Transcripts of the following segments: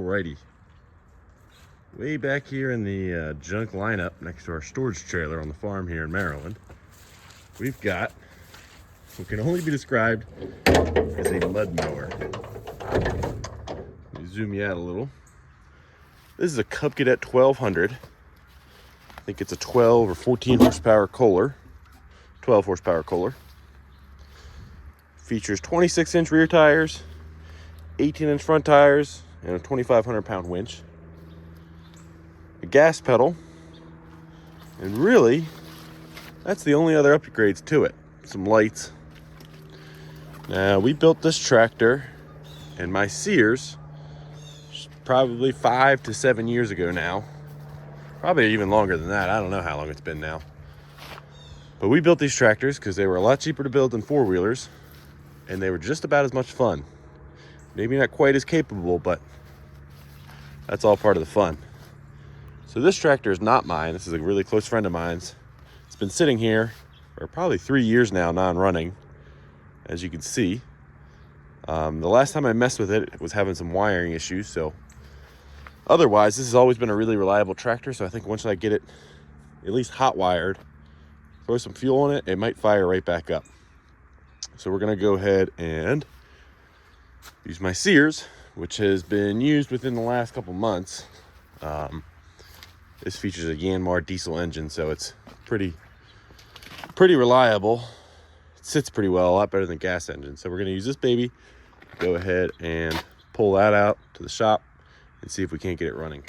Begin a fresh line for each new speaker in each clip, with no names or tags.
Alrighty. Way back here in the junk lineup next to our storage trailer on the farm here in Maryland, we've got what can only be described as a mud mower. Let me zoom you out a little. This is a Cadet 1200. I think it's a 12 or 14 horsepower Kohler. 12 horsepower Kohler. Features 26-inch rear tires, 18-inch front tires, and a 2,500-pound winch. A gas pedal, and really, that's the only other upgrades to it. Some lights. Now, we built this tractor and my Sears probably 5 to 7 years ago now. Probably even longer than that. I don't know how long it's been now. But we built these tractors because they were a lot cheaper to build than four-wheelers, and they were just about as much fun. Maybe not quite as capable, but that's all part of the fun. So this tractor is not mine. This is a really close friend of mine's. It's been sitting here for probably 3 years now, non-running, as you can see. The last time I messed with it, it was having some wiring issues. So otherwise, this has always been a really reliable tractor. So I think once I get it at least hot wired, throw some fuel in it, it might fire right back up. So we're going to go ahead and use my Sears, which has been used within the last couple months. This features a Yanmar diesel engine, so it's pretty reliable. It sits pretty well, a lot better than gas engine. So we're going to use this baby, go ahead and pull that out to the shop and see if we can't get it running.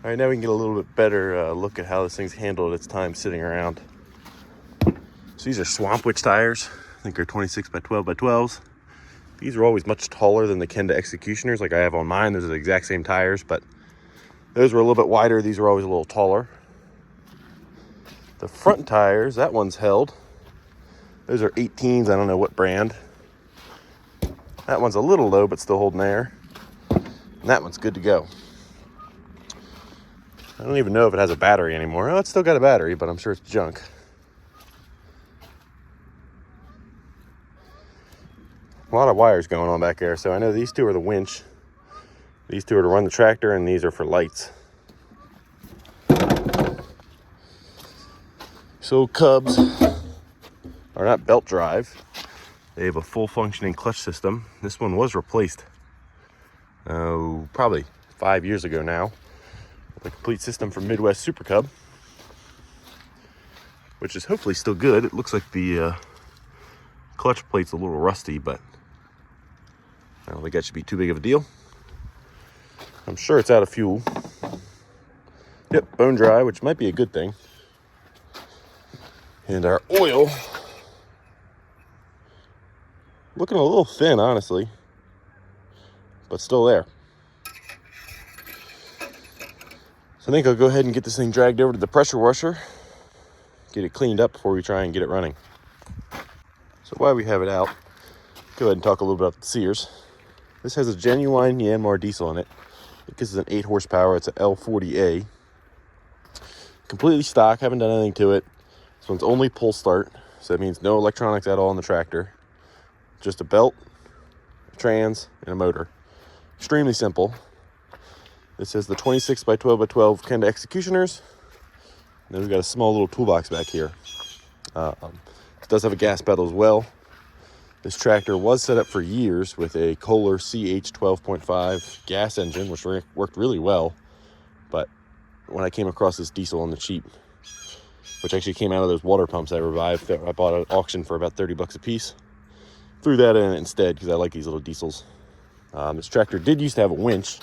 All right, now we can get a little bit better look at how this thing's handled its time sitting around. So these are Swamp Witch tires. I think they're 26 by 12 by 12s. These are always much taller than the Kenda Executioners like I have on mine. Those are the exact same tires, but those were a little bit wider. These were always a little taller. The front tires, that one's held. Those are 18s, I don't know what brand. That one's a little low, but still holding air. And that one's good to go. I don't even know if it has a battery anymore. Oh, it's still got a battery, but I'm sure it's junk. A lot of wires going on back there. So I know these two are the winch. These two are to run the tractor, and these are for lights. So Cubs are not belt drive. They have a full functioning clutch system. This one was replaced probably 5 years ago now. The complete system from Midwest Super Cub, which is hopefully still good. It looks like the clutch plate's a little rusty, but I don't think that should be too big of a deal. I'm sure it's out of fuel. Yep, bone dry, which might be a good thing. And our oil, looking a little thin, honestly, but still there. I think I'll go ahead and get this thing dragged over to the pressure washer, get it cleaned up before we try and get it running. So while we have it out, go ahead and talk a little bit about the Sears. This has a genuine Yanmar diesel in it. I think this is an 8 horsepower. It's an L40A. Completely stock, haven't done anything to it. This one's only pull start, so that means no electronics at all in the tractor. Just a belt, a trans, and a motor. Extremely simple. This is the 26 by 12 by 12 Kenda Executioners. And then we've got a small little toolbox back here. It does have a gas pedal as well. This tractor was set up for years with a Kohler CH 12.5 gas engine, which worked really well. But when I came across this diesel on the cheap, which actually came out of those water pumps I revived that I bought at auction for about 30 bucks a piece, threw that in instead because I like these little diesels. This tractor did used to have a winch,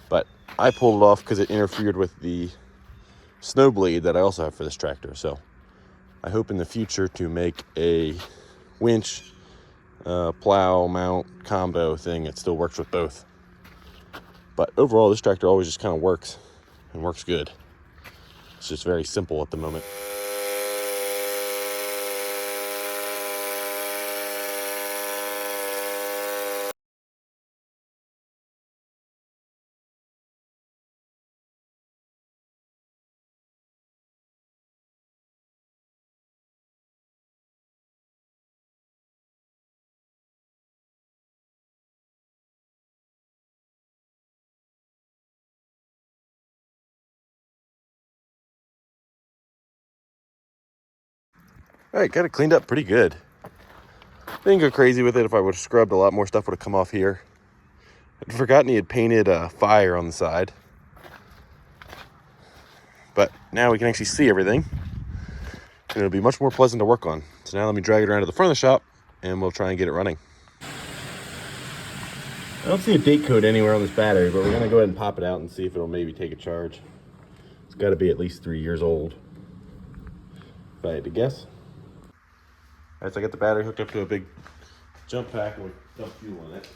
but I pulled it off because it interfered with the snow blade that I also have for this tractor. So I hope in the future to make a winch, plow, mount, combo thing that still works with both. But overall, this tractor always just kind of works and works good. It's just very simple at the moment. All right, got it cleaned up pretty good. Didn't go crazy with it. If I would have scrubbed, a lot more stuff would have come off here. I'd forgotten he had painted a fire on the side. But now we can actually see everything. And it'll be much more pleasant to work on. So now let me drag it around to the front of the shop and we'll try and get it running. I don't see a date code anywhere on this battery, but we're gonna go ahead and pop it out and see if it'll maybe take a charge. It's gotta be at least 3 years old, if I had to guess. All right, so I got the battery hooked up to a big jump pack with dump fuel in it.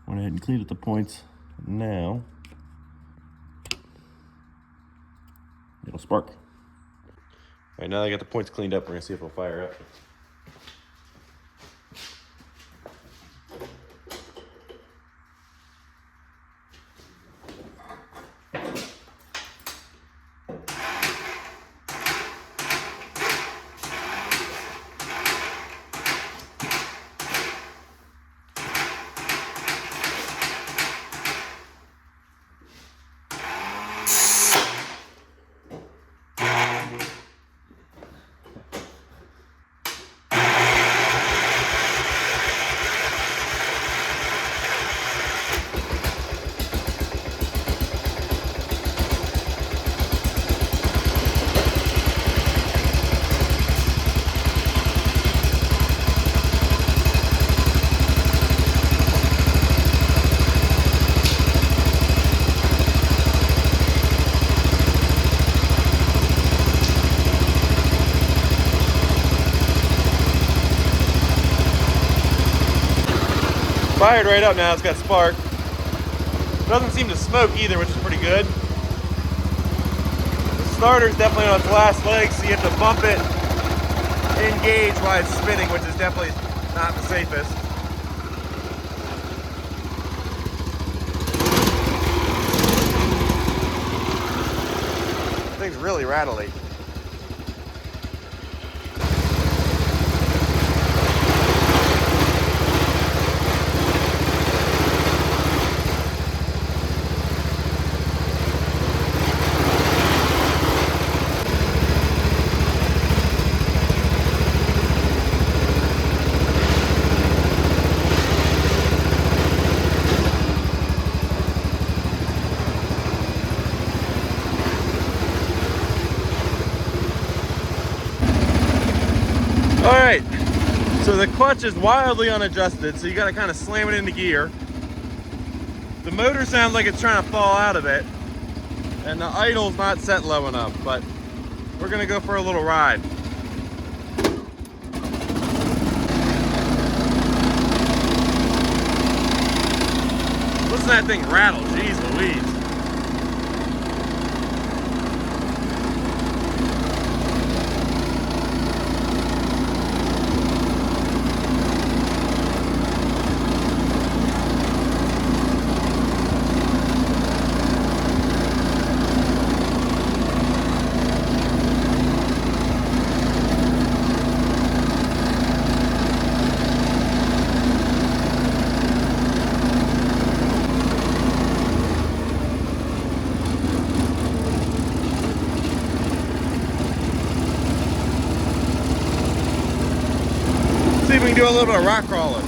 Went ahead and cleaned up the points. Now it'll spark. All right, now that I got the points cleaned up, we're gonna see if it'll fire up. Fired right up now, it's got spark. Doesn't seem to smoke either, which is pretty good. The starter's definitely on its last legs, so you have to bump it, engage while it's spinning, which is definitely not the safest. This thing's really rattly. All right, so the clutch is wildly unadjusted, so you gotta kind of slam it into gear. The motor sounds like it's trying to fall out of it, and the idle's not set low enough, but we're gonna go for a little ride. Listen to that thing rattle, jeez Louise. we can do a little bit of rock crawling.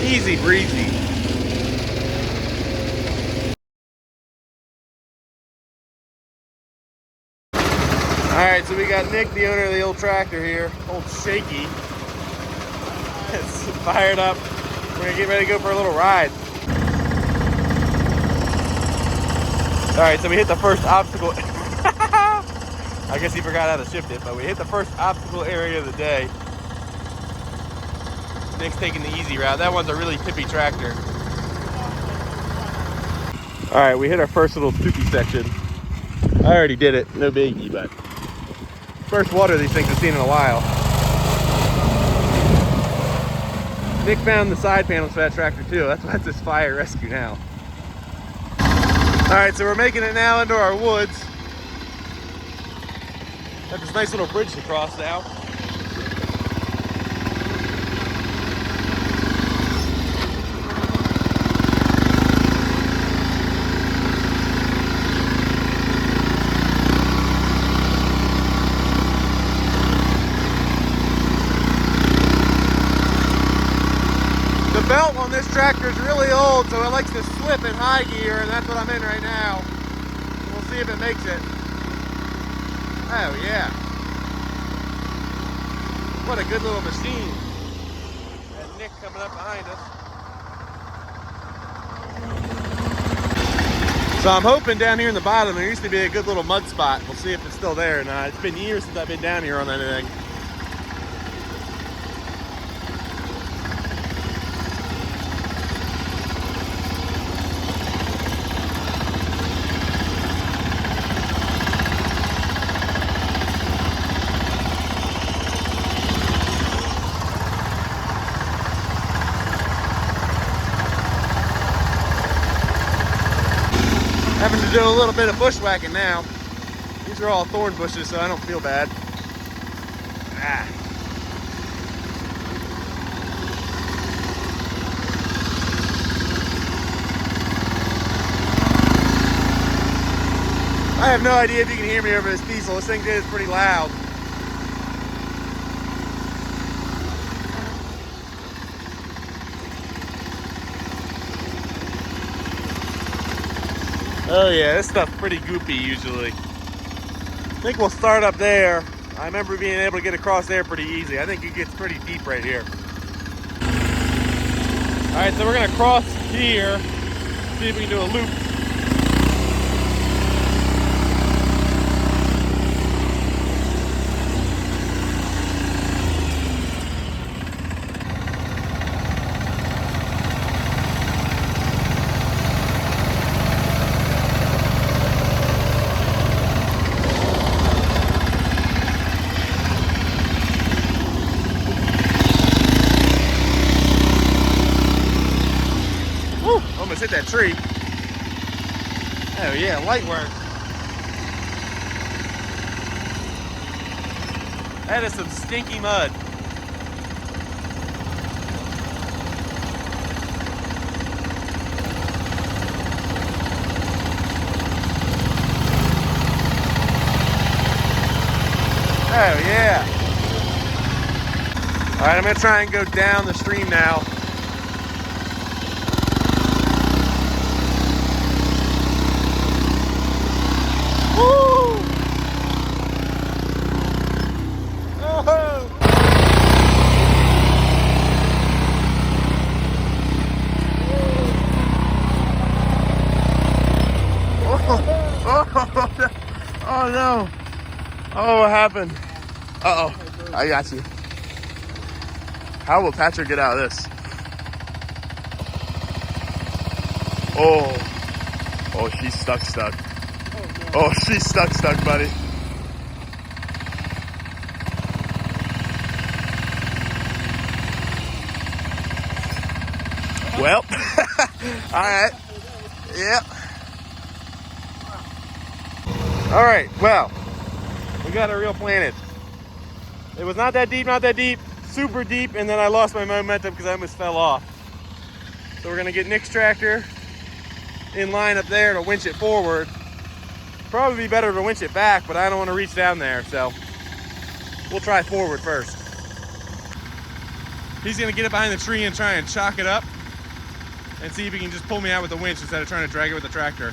Easy breezy. Alright, so we got Nick, the owner of the old tractor here, old Shaky. It's fired up. We're gonna get ready to go for a little ride. Alright, so we hit the first obstacle. I guess he forgot how to shift it, but we hit the first obstacle area of the day. Nick's taking the easy route. That one's a really tippy tractor. Alright, we hit our first little soupy section. I already did it, no biggie, but first water these things I've seen in a while. Nick found the side panels for that tractor too. That's why it's this fire rescue now. Alright, so we're making it now into our woods. Got this nice little bridge to cross now. The belt on this tractor is really old, so it likes to slip in high gear, and that's what I'm in right now. We'll see if it makes it. Oh yeah. What a good little machine. And Nick coming up behind us. So I'm hoping down here in the bottom there used to be a good little mud spot. We'll see if it's still there or not. It's been years since I've been down here on anything. Having to do a little bit of bushwhacking now. These are all thorn bushes, so I don't feel bad. Ah. I have no idea if you can hear me over this diesel. This thing is pretty loud. Oh yeah, this stuff's pretty goopy usually. I think we'll start up there. I remember being able to get across there pretty easy. I think it gets pretty deep right here. All right, so we're gonna cross here, see if we can do a loop. Almost hit that tree. Oh yeah, light work. That is some stinky mud. Oh yeah. All right, I'm gonna try and go down the stream now. Oh no. Oh, what happened? Uh-oh. I got you. How will Patrick get out of this? Oh. Oh, she's stuck. Oh, she's stuck, buddy.
Well, all right. Yeah.
All right, well, we got a reel planted. It was not that deep, super deep, and then I lost my momentum because I almost fell off. So we're gonna get Nick's tractor in line up there to winch it forward. Probably be better to winch it back, but I don't want to reach down there, so we'll try forward first. He's gonna get it behind the tree and try and chalk it up and see if he can just pull me out with the winch instead of trying to drag it with the tractor.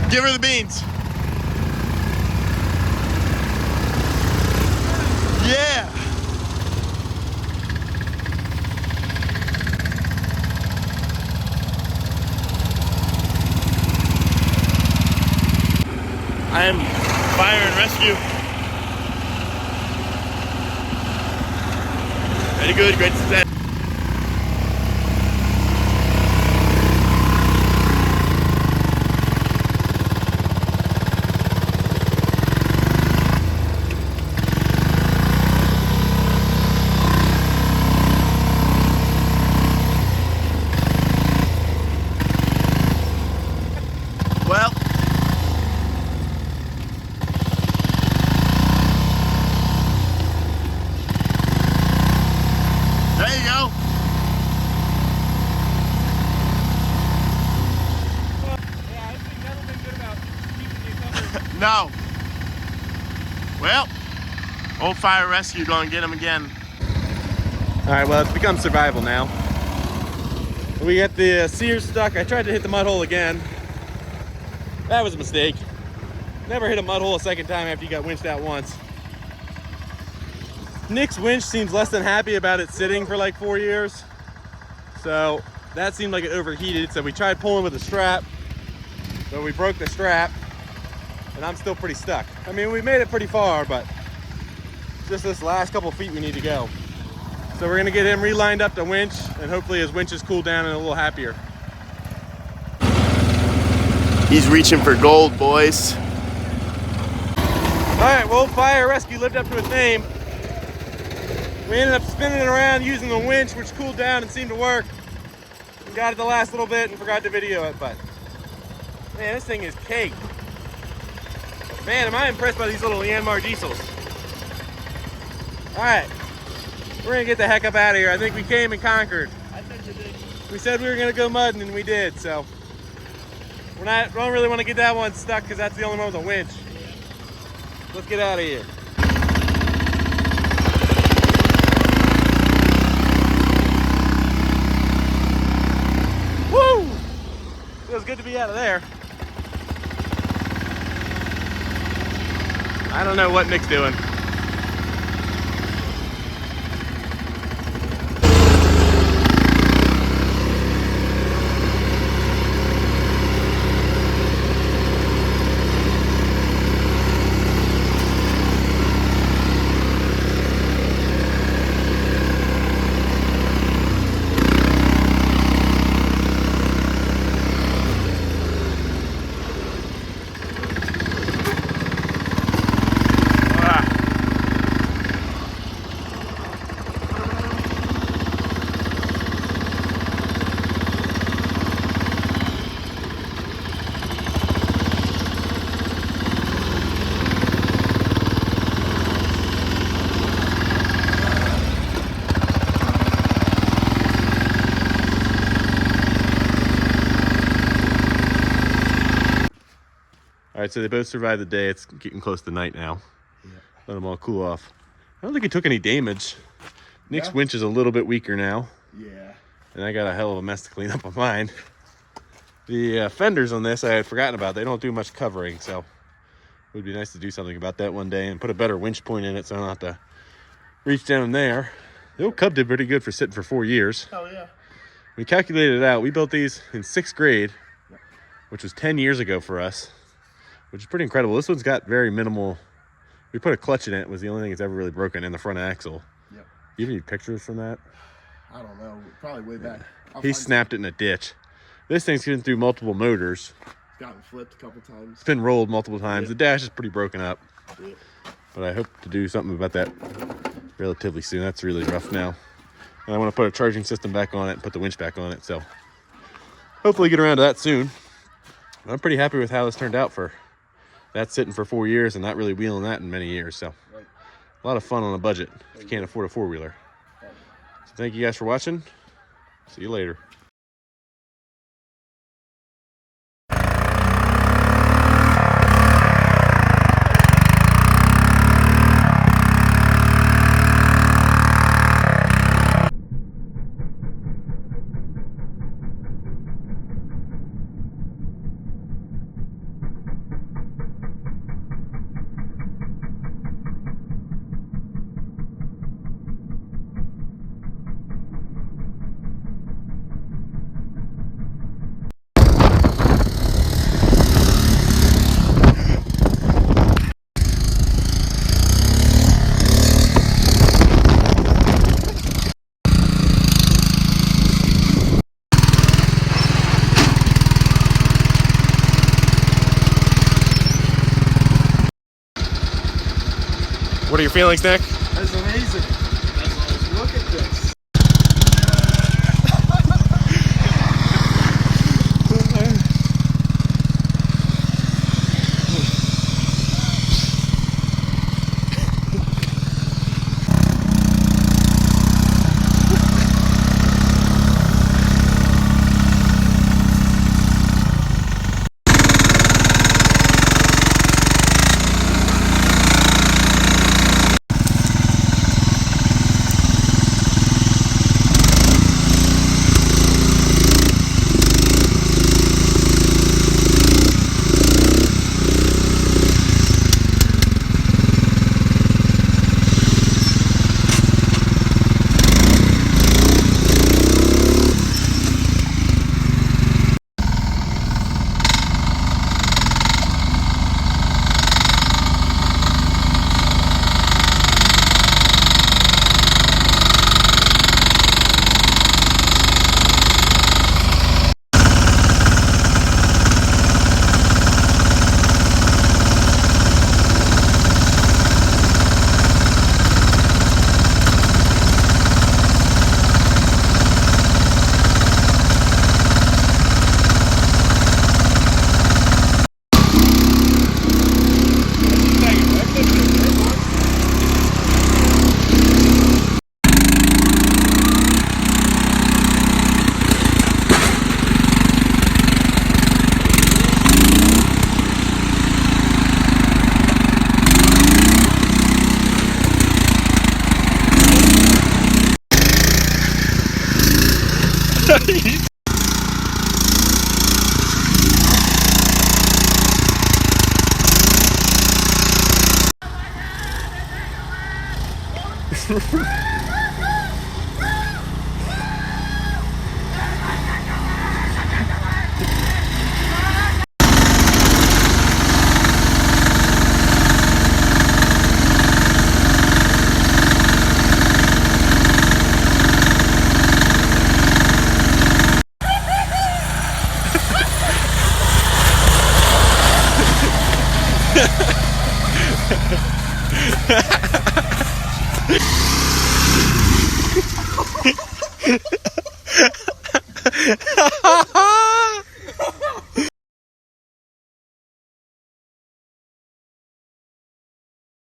Give her the beans. Yeah. I am fire and rescue. Very good, great success. Well, there you go.
Yeah, I've never been good about keeping you covered.
No. Well, old fire rescue gonna get him again.
All right, well, it's become survival now. We got the sears stuck. I tried to hit the mud hole again. That was a mistake. Never hit a mud hole a second time after you got winched out once. Nick's winch seems less than happy about it sitting for like 4 years. So that seemed like it overheated. So we tried pulling with a strap, but we broke the strap and I'm still pretty stuck. I mean, we made it pretty far, but just this last couple feet we need to go. So we're gonna get him relined up to winch and hopefully his winches cool down and a little happier.
He's reaching for gold, boys.
All right, well, fire rescue lived up to its name. We ended up spinning it around using the winch, which cooled down and seemed to work. We got it the last little bit and forgot to video it, but man, this thing is caked. Man, am I impressed by these little Yanmar diesels. All right, we're gonna get the heck up out of here. I think we came and conquered.
I think you did.
We said we were gonna go mudding and we did, so. Don't really want to get that one stuck because that's the only one with a winch. Let's get out of here. Woo! Feels good to be out of there. I don't know what Nick's doing. All right, so they both survived the day. It's getting close to night now. Yeah. Let them all cool off. I don't think he took any damage. Nick's winch is a little bit weaker now.
Yeah.
And I got a hell of a mess to clean up on mine. The fenders on this I had forgotten about. They don't do much covering, so it would be nice to do something about that one day and put a better winch point in it so I don't have to reach down there. The old Cub did pretty good for sitting for 4 years.
Oh, yeah.
We calculated it out. We built these in 6th grade, which was 10 years ago for us, which is pretty incredible. This one's got very minimal. We put a clutch in it. It was the only thing that's ever really broken, in the front axle.
Yep.
Do you have any pictures from that?
I don't know. Probably way back.
He snapped it in a ditch. This thing's been through multiple motors.
It's gotten flipped a couple times.
It's been rolled multiple times.
Yep.
The dash is pretty broken up.
Yep.
But I hope to do something about that relatively soon. That's really rough now. And I want to put a charging system back on it and put the winch back on it. So hopefully get around to that soon. I'm pretty happy with how this turned out for that sitting for 4 years and not really wheeling that in many years. So a lot of fun on a budget if you can't afford a four-wheeler. So thank you guys for watching. See you later. What are your feelings, Nick?
That's amazing. Look at this.
Ha ha ha!